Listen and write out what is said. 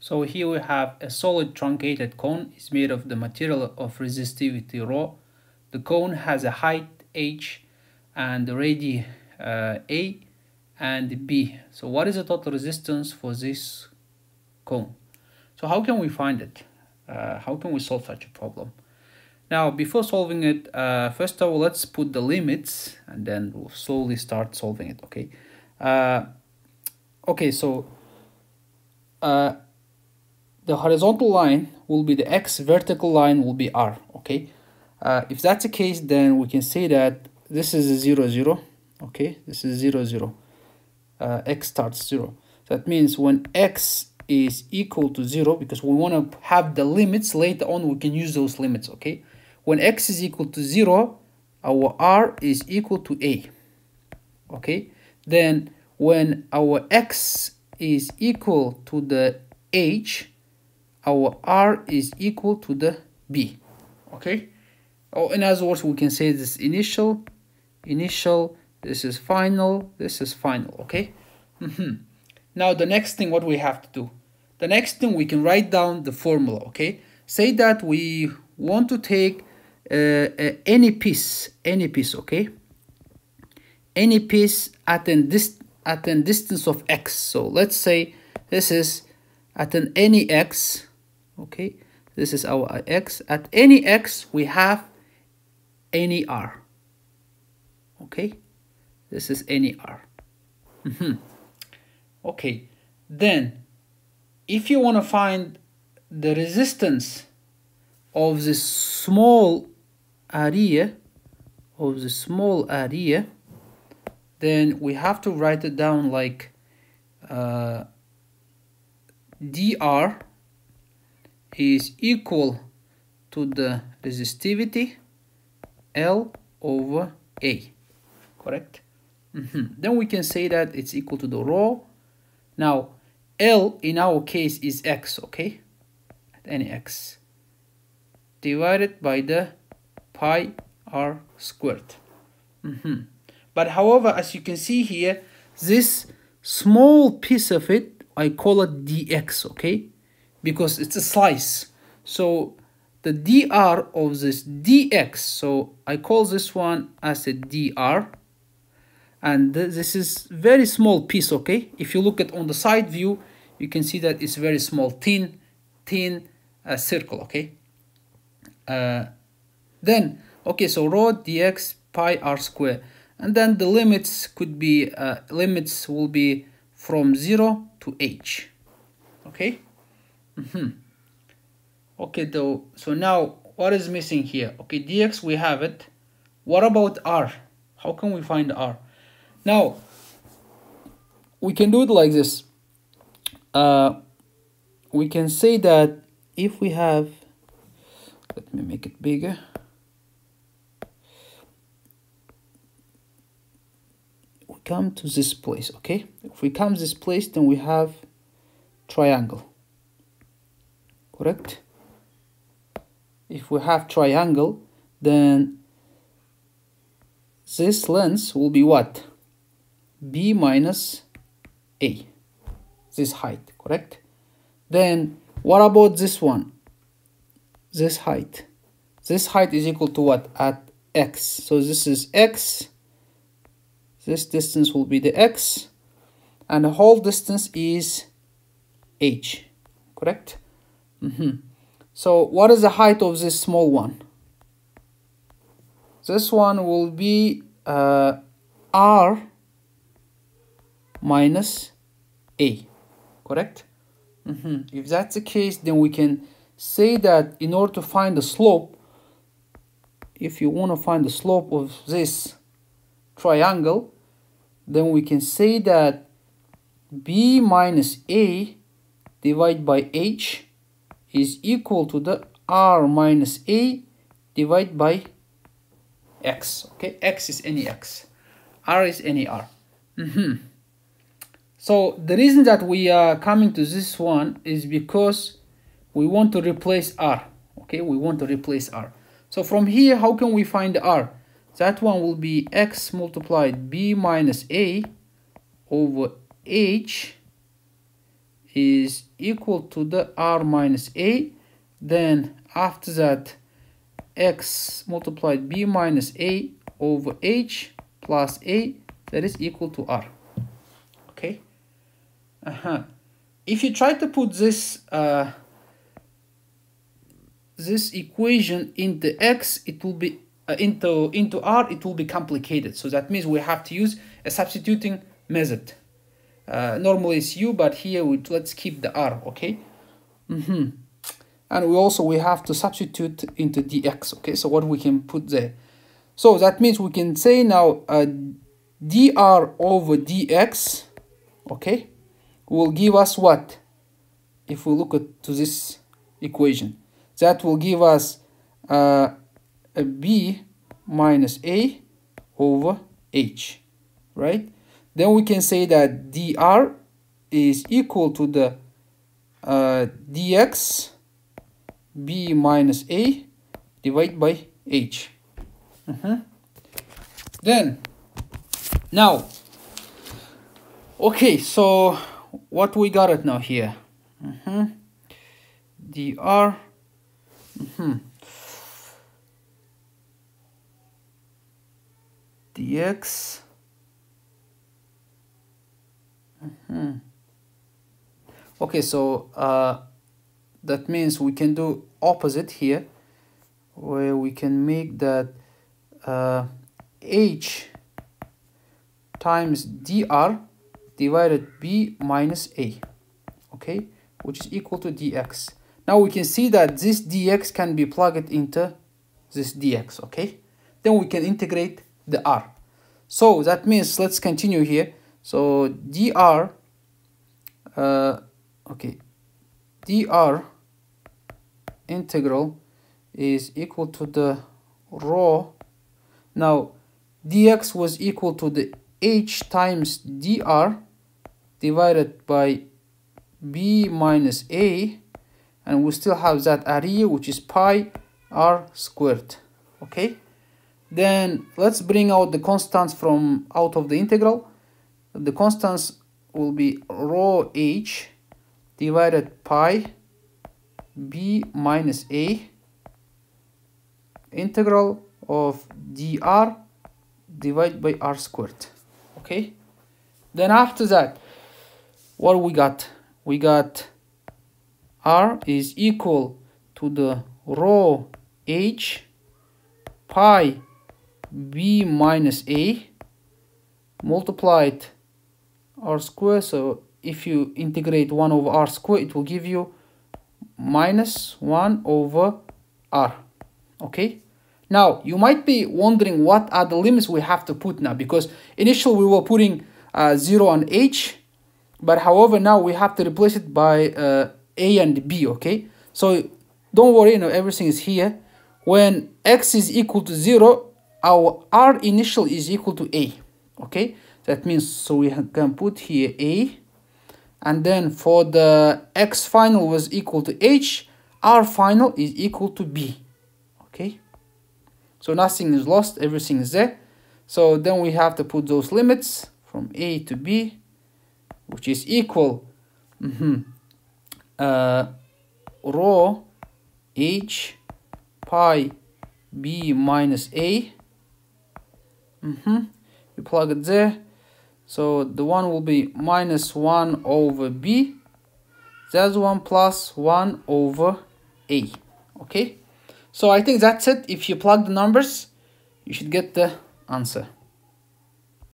So here we have a solid truncated cone. It's made of the material of resistivity ρ. The cone has a height h and the radii a and b. So what is the total resistance for this cone? So how can we find it? How can we solve such a problem? Now, before solving it, first of all, let's put the limits and then we'll slowly start solving it, okay? So the horizontal line will be the x, vertical line will be r, okay? If that's the case, then we can say that this is a 0, 0, okay? This is 0, 0. X starts 0. That means when x is equal to 0, because we want to have the limits, later on we can use those limits, okay? When x is equal to 0, our r is equal to a, okay? Then when our x is equal to the h, our r is equal to the b, okay? Or in other words, we can say this initial, this is final, okay? Now the next thing, what we have to do? The next thing, we can write down the formula, okay? Say that we want to take any piece, okay? Any piece at a distance of x. So let's say this is at any x, okay? This is our x. At any x, we have any r, okay? This is any r. Okay, then if you want to find the resistance of this small area, then we have to write it down like dr is equal to the resistivity L over A, correct? Then we can say that it's equal to the rho. Now, L in our case is x, okay? At any x. Divided by the pi r squared. But however, as you can see here, this small piece of it, I call it dx, okay? Because it's a slice. So the dr of this dx, so I call this one as a dr. And this is very small piece, okay? If you look at on the side view, you can see that it's very small, thin circle, okay? Then, okay, so rho dx pi r square. And then the limits could be, limits will be from 0 to h, okay? Okay, though, so now what is missing here? Okay, dx, we have it. What about r? How can we find r? Now, we can do it like this. We can say that if we have, let me make it bigger. We come to this place, okay? If we come to this place, then we have triangle, correct? If we have triangle, then this length will be what? B minus A, this height, correct? Then what about this one? This height. This height is equal to what? At x. So this is x. This distance will be the x. And the whole distance is h, correct? So what is the height of this small one? This one will be r minus a, correct? If that's the case, then we can say that in order to find the slope, if you want to find the slope of this triangle, then we can say that b minus a divided by h is equal to the r minus a divided by x, okay? X is any x, r is any r. So the reason that we are coming to this one is because we want to replace r, okay? We want to replace r. So from here, how can we find r? That one will be x multiplied b minus a over h is equal to the r minus a. Then after that, x multiplied b minus a over h plus a, that is equal to r. Okay. If you try to put this this equation into x, it will be into r, it will be complicated. So that means we have to use a substituting method. Normally it's u, but here let's keep the r. Okay. And we have to substitute into dx. Okay, so what we can put there, so that means we can say now dr over dx, okay, will give us what? If we look to this equation, that will give us a b minus a over h, right? Then we can say that dr is equal to the dx b minus a divided by h. Then now, okay, so what we got it now here, dr dx okay, so that means we can do opposite here, where we can make that h times dr divided b minus a, okay, which is equal to dx. Now we can see that this dx can be plugged into this dx, okay. Then we can integrate the r. So that means let's continue here. So dr okay, dr integral is equal to the rho. Now dx was equal to the h times dr divided by b minus a, and we still have that area, which is pi r squared. Okay, then let's bring out the constants from out of the integral. The constants will be rho h divided pi b minus a integral of dr divided by r squared. Okay, then after that, what we got? We got r is equal to the rho h pi b minus a multiplied r squared. So if you integrate 1 over r squared, it will give you minus 1 over r. Okay, now you might be wondering what are the limits we have to put now, because initially we were putting 0 on h, but however now we have to replace it by a and b. Okay, so don't worry, everything is here. When x is equal to 0, our r initial is equal to a. Okay, that means so we can put here a, and then for the x final was equal to h, r final is equal to b. Okay, so nothing is lost, everything is there. So then we have to put those limits from a to b, which is equal rho h pi b minus a. You plug it there, so the one will be minus 1 over b, that's 1 plus 1 over a. Okay, so I think that's it. If you plug the numbers, you should get the answer.